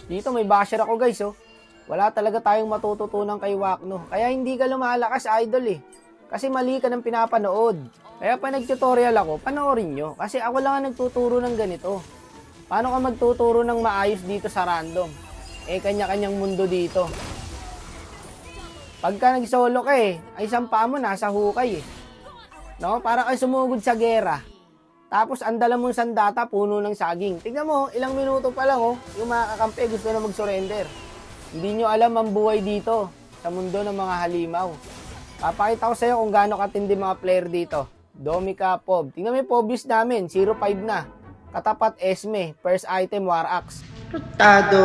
Dito may basher ako guys, oh. Wala talaga tayong matututunan kay Wakno. Kaya hindi ka lumalakas, idol eh. Kasi mali ka ng pinapanood. Kaya pa nag-tutorial ako, panoorin nyo. Kasi ako lang ang nagtuturo ng ganito. Paano ka magtuturo ng maayos dito sa random? Eh, kanya-kanyang mundo dito. Pagka nag-solo ka eh, ay isang paa mo nasa hukay eh. No? Para kayo sumugod sa gera. Tapos ang dala mong sandata, puno ng saging. Tignan mo, ilang minuto pa lang oh, yung mga kakampi gusto na mag-surrender. Hindi nyo alam ang buhay dito sa mundo ng mga halimaw. Papakita ko sa iyo kung gaano katindi mga player dito. Domika Pob. Tingnan mo yung Pobis namin, 0-5 na. Katapat Esme, first item War Axe. Rutado.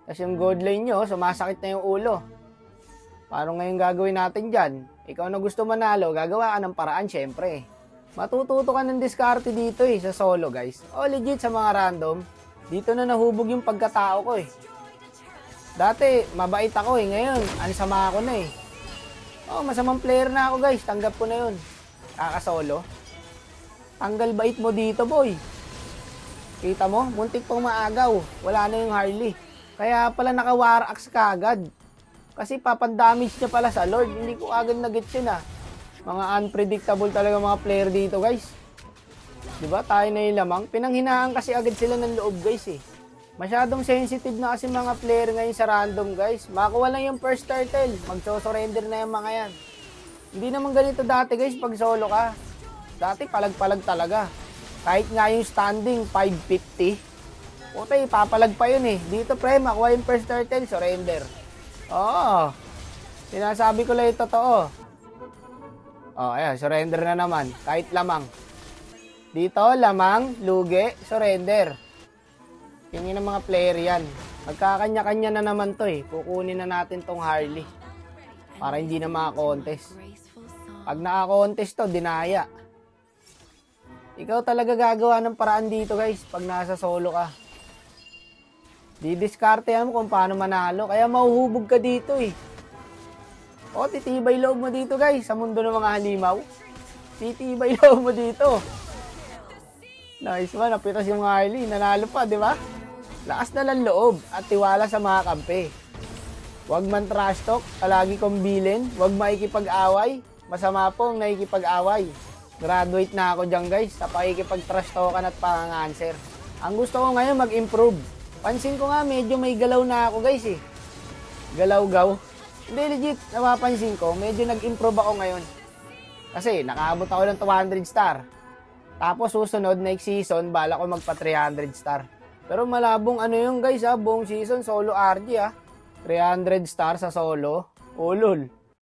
Tapos yung gold lane nyo, sumasakit na yung ulo. Paano ngayon gagawin natin dyan? Ikaw na gusto manalo, gagawa ka ng paraan syempre. Matututo ka ng diskarte dito eh, sa solo guys. O legit sa mga random, dito na nahubog yung pagkatao ko eh. Dati, mabait ako eh. Ngayon, ansama ako na eh. Oh, masamang player na ako guys. Tanggap ko na yun. Kakasolo. Tanggal bait mo dito boy. Kita mo? Muntik pang maagaw. Wala na yung Harley. Kaya pala naka-war axe ka agad. Kasi papandamage niya pala sa Lord. Hindi ko agad na-gets yun ah. Mga unpredictable talaga mga player dito guys. Diba? Tayo na yung lamang. Pinanghinaan kasi agad sila ng loob guys eh. Masyadong sensitive na kasi mga player ngayon sa random guys. Makuha lang yung first turtle. Magso-surrender na yung mga yan. Hindi naman ganito dati guys pag solo ka. Dati palag-palag talaga. Kahit nga yung standing 550. Puta papalag pa yun eh. Dito pre, makuha yung first turtle, surrender. Oo. Sinasabi ko lang yung totoo. Oh, ayan, surrender na naman. Kahit lamang. Dito, lamang, lugi, surrender. Yung mga player yan. Magkakanya-kanya na naman to eh. Kukunin na natin tong Harley. Para hindi na maka-contest. Pag naka-contest to, dinaya. Ikaw talaga gagawa ng paraan dito guys. Pag nasa solo ka. Didiskarte mo kung paano manalo. Kaya mahuhubog ka dito eh. O, titibay loob mo dito guys. Sa mundo ng mga halimaw. Titibay loob mo dito. Nice man. Napitas yung Harley. Nanalo pa, di ba? Lakas na lang loob at tiwala sa mga kampe. Huwag man trash talk, palagi kong bilin. Huwag maikipag-away. Masama pong naikipag-away. Graduate na ako dyan guys sa pakikipag-trash talkan at pang-answer. Ang gusto ko ngayon mag-improve. Pansin ko nga medyo may galaw na ako guys eh. Galaw-gaw. Hindi legit, napapansin ko medyo nag-improve ako ngayon. Kasi nakaabot ako ng 200 star. Tapos susunod next season bala ko magpa 300 star. Pero malabong ano yung guys ha, buong season, solo RG ha. 300 star sa solo. Ulol.